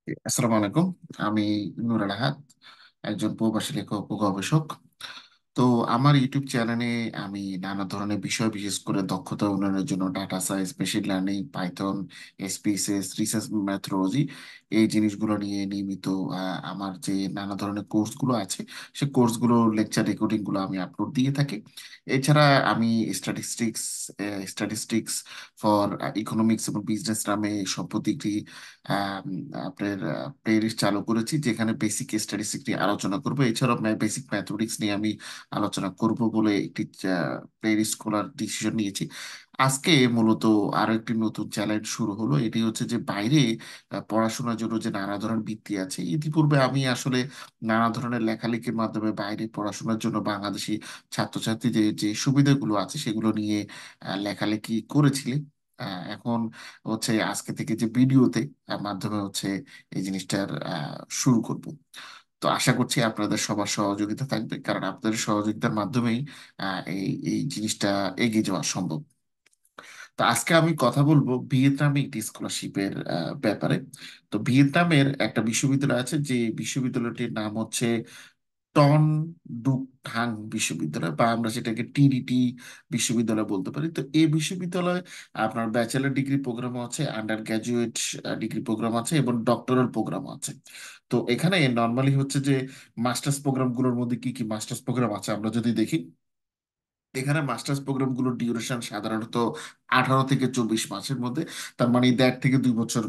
আসসালামু আলাইকুম। আমি নুর আল আহাদ, একজন প্রবাসী লেখক ও গবেষক। তো আমার ইউটিউব চ্যানেলে আমি নানা ধরনের বিষয়, বিশেষ করে দক্ষতা উন্নয়নের জন্য data science, machine learning, Python, SPSS, research methodology, এই জিনিসগুলো নিয়ে নিয়মিত আমার যে নানা ধরনের কোর্সগুলো আছে, সেই কোর্সগুলো লেকচার রেকর্ডিং গুলো আমি আপলোড দিয়ে থাকি। এছাড়া আমি স্ট্যাটিস্টিক্স স্ট্যাটিস্টিক্স ফর ইকোনমিক্স এবং বিজনেস নামে সম্প্রতি একটি আহ, আপনার প্লেলিস্ট চালু করেছি, যেখানে বেসিক স্ট্যাটিস্টিক্স নিয়ে আলোচনা করবো। এছাড়াও বেসিক ম্যাথমেটিক্স নিয়ে আমি আলোচনা করব বলে একটি প্লেলিস্ট খোলার ডিসিশন নিয়েছি। আজকে মূলত আরো একটি নতুন চ্যালেঞ্জ শুরু হলো। এটি হচ্ছে যে বাইরে পড়াশোনার জন্য যে নানা ধরনের বৃত্তি আছে, ইতিপূর্বে আমি আসলে নানা ধরনের লেখালেখির মাধ্যমে বাইরে পড়াশোনার জন্য বাংলাদেশি ছাত্রছাত্রীদের যে সুবিধাগুলো আছে সেগুলো নিয়ে লেখালেখি করেছিলি। এখন হচ্ছে আজকে থেকে যে ভিডিওতে মাধ্যমে হচ্ছে এই জিনিসটার শুরু করব। তো আশা করছি আপনাদের সবার সহযোগিতা থাকবে, কারণ আপনাদের সহযোগিতার মাধ্যমেই এই এই জিনিসটা এগিয়ে যাওয়া সম্ভব। তো আজকে আমি কথা বলবো ভিয়েতনামে একটি স্কলারশিপের ব্যাপারে। তো ভিয়েতনামের একটা বিশ্ববিদ্যালয় আছে, যে বিশ্ববিদ্যালয়টির নাম হচ্ছে টন ডুক থাং বিশ্ববিদ্যালয়, বা আমরা সেটাকে টিডিটি বিশ্ববিদ্যালয় বলতে পারি। তো এই বিশ্ববিদ্যালয় আপনার ব্যাচেলর ডিগ্রি প্রোগ্রাম আছে, আন্ডার গ্রাজুয়েট ডিগ্রি প্রোগ্রাম আছে এবং ডক্টরাল প্রোগ্রাম আছে। তো এখানে নর্মালি হচ্ছে যে মাস্টার্স প্রোগ্রামগুলোর মধ্যে কি কি মাস্টার্স প্রোগ্রাম আছে আমরা যদি দেখি, এখানে মাস্টার্স প্রোগ্রামগুলোর ডিউরেশন সাধারণত 18 থেকে 24 মাসের মধ্যে, তার মানে 1.5 থেকে 2 বছর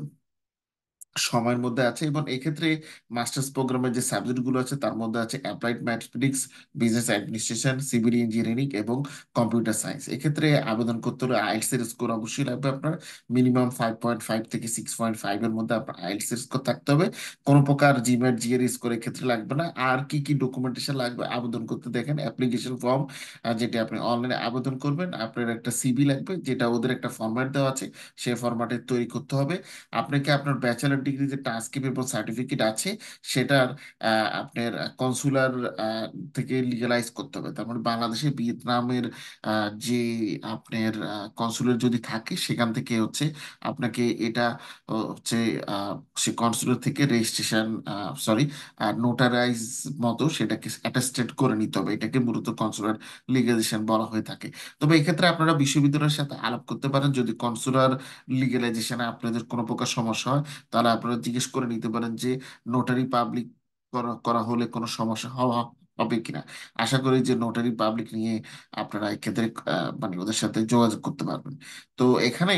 সময়ের মধ্যে আছে। এবং এক্ষেত্রে মাস্টার্স প্রোগ্রামের যে সাবজেক্টগুলো আছে তার মধ্যে আছে applied mathematics, business administration, civil engineering এবং কম্পিউটার সায়েন্স। এক্ষেত্রে আবেদন করতে হলে আইএলটিএস এর স্কোর অবশ্যই লাগবে আপনার। মিনিমাম 5.5 থেকে 6.5 এর মধ্যে আপনার আইএলটিএস এর স্কোর থাকতে হবে। কোনো প্রকার জিমেট জিএর স্কোর এক্ষেত্রে লাগবে না। আর কি কি ডকুমেন্টেশন লাগবে আবেদন করতে, দেখেন অ্যাপ্লিকেশন ফর্ম, যেটা আপনি অনলাইনে আবেদন করবেন, আপনার একটা সিভি লাগবে, যেটা ওদের একটা ফরম্যাট দেওয়া আছে, সেই ফরম্যাটে তৈরি করতে হবে। আপনাকে আপনার ব্যাচেলর ডিগ্রি যে ট্রান্সক্রিপ্ট এবং সার্টিফিকেট আছে সেটার আপনার কনসুলার থেকে লিগালাইজ করতে হবে। তার মানে বাংলাদেশে ভিয়েতনামের যে আপনার কনসুলেট যদি থাকে, সেখান থেকে হচ্ছে আপনাকে এটা হচ্ছে আহ, সে কনসুলেট থেকে রেজিস্ট্রেশন, সরি, নোটারাইজ মতো সেটাকে অ্যাটাস্টেড করে নিতে হবে। এটাকে মূলত কনসুলার লিগালাইজেশন বলা হয়ে থাকে। তবে এক্ষেত্রে আপনারা বিশ্ববিদ্যালয়ের সাথে আলাপ করতে পারেন, যদি কনসুলার লিগ্যালাইজেশনে আপনাদের কোনো প্রকার সমস্যা হয়, তাহলে আপনারা জিজ্ঞেস করে নিতে পারেন যে নোটারি পাবলিক করা করা হলে কোনো সমস্যা হওয়া হবে কিনা। আশা করি যে নোটারি পাবলিক নিয়ে আপনারা এক্ষেত্রে মানে ওদের সাথে যোগাযোগ করতে পারবেন। তো এখানে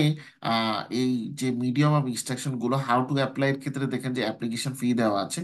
এই যে মিডিয়াম অফ ইনস্ট্রাকশন গুলো, হাউ টু অ্যাপ্লাই এর ক্ষেত্রে দেখেন যে অ্যাপ্লিকেশন ফি দেওয়া আছে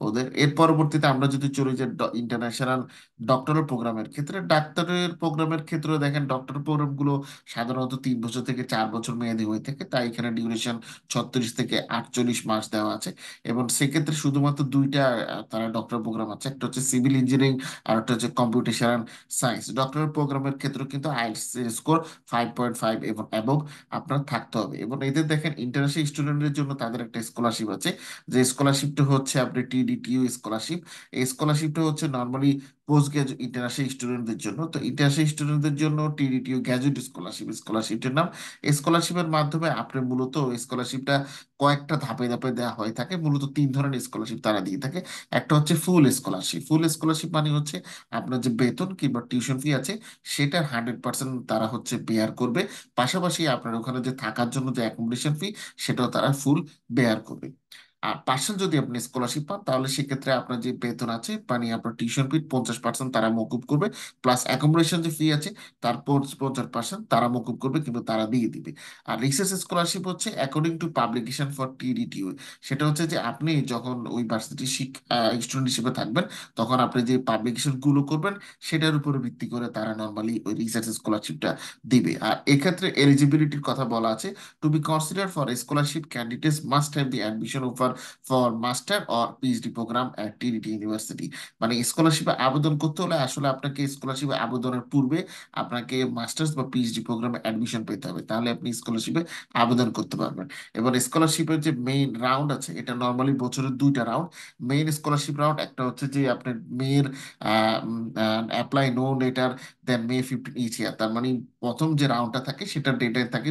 ওদের। এর পরবর্তীতে আমরা যদি চলি যে ইন্টারন্যাশনাল ডক্টরাল প্রোগ্রামের ক্ষেত্রে, ডাক্তারের প্রোগ্রামের ক্ষেত্রে দেখেন ডক্টর প্রোগ্রামগুলো সাধারণত 3 বছর থেকে 4 বছর মেয়াদী হয়ে থাকে, তাই এখানে ডিউরেশন 36 থেকে 48 মাস দেওয়া আছে। এবং সেক্ষেত্রে শুধুমাত্র দুইটা তারা ডক্টর প্রোগ্রাম আছে, একটা হচ্ছে সিভিল ইঞ্জিনিয়ারিং আর একটা হচ্ছে কম্পিউটেশনাল সায়েন্স। ডক্টরাল প্রোগ্রামের ক্ষেত্রে কিন্তু আইএলটিএস স্কোর 5.5 এবং অ্যাবভ আপনার থাকতে হবে। এবং এদের দেখেন ইন্টারন্যাশনাল স্টুডেন্টদের জন্য তাদের একটা স্কলারশিপ আছে, যে স্কলারশিপটা হচ্ছে আপনি টিডিটিইউ স্কলারশিপ। এই স্কলারশিপটা হচ্ছে নর্মালি পোস্ট গ্রাজুয়েট ইন্টারন্যাশনাল স্টুডেন্টদের জন্য। তো ইন্টারন্যাশনাল স্টুডেন্টদের জন্য টিডিটিইউ গ্র্যাজুয়েট স্কলারশিপ, স্কলারশিপটির নাম। এই স্কলারশিপের মাধ্যমে আপনি মূলত স্কলারশিপটা কয়েকটা ধাপে ধাপে দেওয়া হয়ে থাকে। মূলত 3 ধরনের স্কলারশিপ তারা দিয়ে থাকে। একটা হচ্ছে ফুল স্কলারশিপ। ফুল স্কলারশিপ মানে হচ্ছে আপনার যে বেতন কিংবা টিউশন ফি আছে সেটার 100% তারা হচ্ছে বেয়ার করবে। পাশাপাশি আপনার ওখানে যে থাকার জন্য যে অ্যাকোমোডেশন ফি, সেটাও তারা ফুল বেয়ার করবে। আর পার্সেন্ট যদি আপনি স্কলারশিপ পান, তাহলে সেক্ষেত্রে আপনার যে বেতন আছে মানে আপনার টিউশন ফি 50% তারা মকুব করবে, প্লাস অ্যাকোমোডেশন যে ফি আছে তার 50% তারা মকুব করবে, কিন্তু তারা দিয়ে দিবে। আর রিসার্চ স্কলারশিপ হচ্ছে অ্যাকর্ডিং টু পাবলিকেশন ফর টিডিটিউ। সেটা হচ্ছে যে আপনি যখন ওই ভার্সিটির স্টুডেন্ট হিসেবে থাকবেন, তখন আপনি যে পাবলিকেশন গুলো করবেন সেটার উপরে ভিত্তি করে তারা নর্মালি ওই রিসার্চ স্কলারশিপটা দিবে। আর এক্ষেত্রে এলিজিবিলিটির কথা বলা আছে, to be consider for scholarship candidates must have the admission offer for master or PhD programme at TDT university. মানে স্কলারশিপে আবেদন করতে হলে আসলে আপনাকে স্কলারশিপে আবেদনের পূর্বে আপনাকে মাস্টার্স বা পিএইচডি প্রোগ্রামে অ্যাডমিশন পেতে হবে, তাহলে আপনি স্কলারশিপে আবেদন করতে পারবেন। এবার স্কলারশিপের যে মেইন রাউন্ড আছে, এটা নর্মালি বছরের দুইটা রাউন্ড। মেইন স্কলারশিপ রাউন্ড একটা হচ্ছে যে আপনার মেয়ের অ্যাপ্লাই নো লেটার দেন May 15 ইচ ইয়ার। তার মানে প্রথম যে রাউন্ডটা থাকে সেটা ডেডলাইন থাকে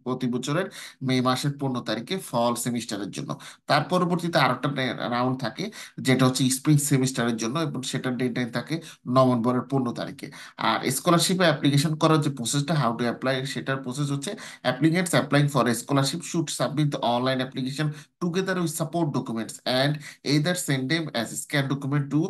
প্রতি বছরের মে মাসের 15 তারিখে ফল সেমিস্টারের জন্য। তার পরবর্তীতে আরেকটা রাউন্ড থাকে, যেটা হচ্ছে স্প্রিং সেমিস্টারের জন্য, এবং সেটার ডেডলাইন থাকে নভেম্বরের 15 তারিখে। আর স্কলারশিপে অ্যাপ্লিকেশন করার যে প্রসেসটা, হাউ টু অ্যাপ্লাই, সেটার প্রসেস হচ্ছে: applicants applying for a scholarship should submit the online application together with support documents and either send them as a scan document to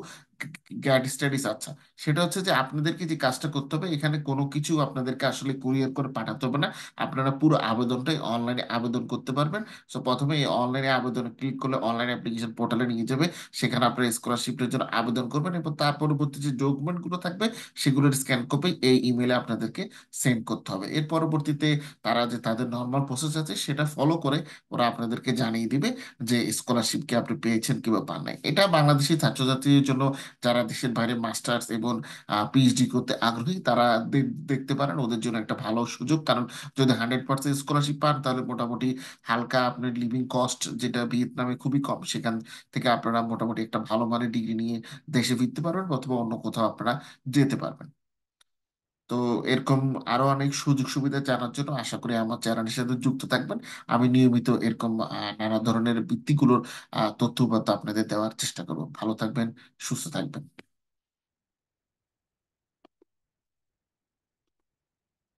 GAT studies. আচ্ছা, সেটা হচ্ছে যে আপনাদেরকে যে কাজটা করতে হবে, এখানে কোনো কিছু আপনাদেরকে আসলে কুরিয়ার করে পাঠাতে হবে না। আপনারা পুরো আবেদনটাই অনলাইনে আবেদন করতে পারবেন। সো প্রথমে এই অনলাইনে আবেদনে ক্লিক করলে অনলাইন অ্যাপ্লিকেশন পোর্টালে নিয়ে যাবে। সেখানে আপনার স্কলারশিপের জন্য আবেদন করবেন, এবং তার পরবর্তী যে ডকুমেন্টগুলো থাকবে সেগুলোর স্ক্যান কপি এই ইমেলে আপনাদেরকে সেন্ড করতে হবে। এর পরবর্তীতে তারা যে তাদের নর্মাল প্রসেস আছে সেটা ফলো করে ওরা আপনাদেরকে জানিয়ে দিবে যে স্কলারশিপকে আপনি পেয়েছেন কিংবা পান নাই। এটা বাংলাদেশি ছাত্রছাত্রীদের জন্য যারা দেশের বাইরে মাস্টার্স এবং পিএইচডি করতে আগ্রহী, তারা দেখতে পারেন, ওদের জন্য একটা ভালো সুযোগ। কারণ যদি 100% স্কলারশিপ পান, তাহলে মোটামুটি হালকা আপনার লিভিং কস্ট, যেটা ভিয়েতনামে খুবই কম, সেখান থেকে আপনারা মোটামুটি একটা ভালো মানের ডিগ্রি নিয়ে দেশে ফিরতে পারবেন, অথবা অন্য কোথাও আপনারা যেতে পারবেন। তো এরকম আরো অনেক সুযোগ সুবিধা জানার জন্য আশা করি আমার চ্যানেলের সাথে যুক্ত থাকবেন। আমি নিয়মিত এরকম নানা ধরনের বৃত্তিগুলোর তথ্য উপাত্ত আপনাদের দেওয়ার চেষ্টা করব। ভালো থাকবেন, সুস্থ থাকবেন।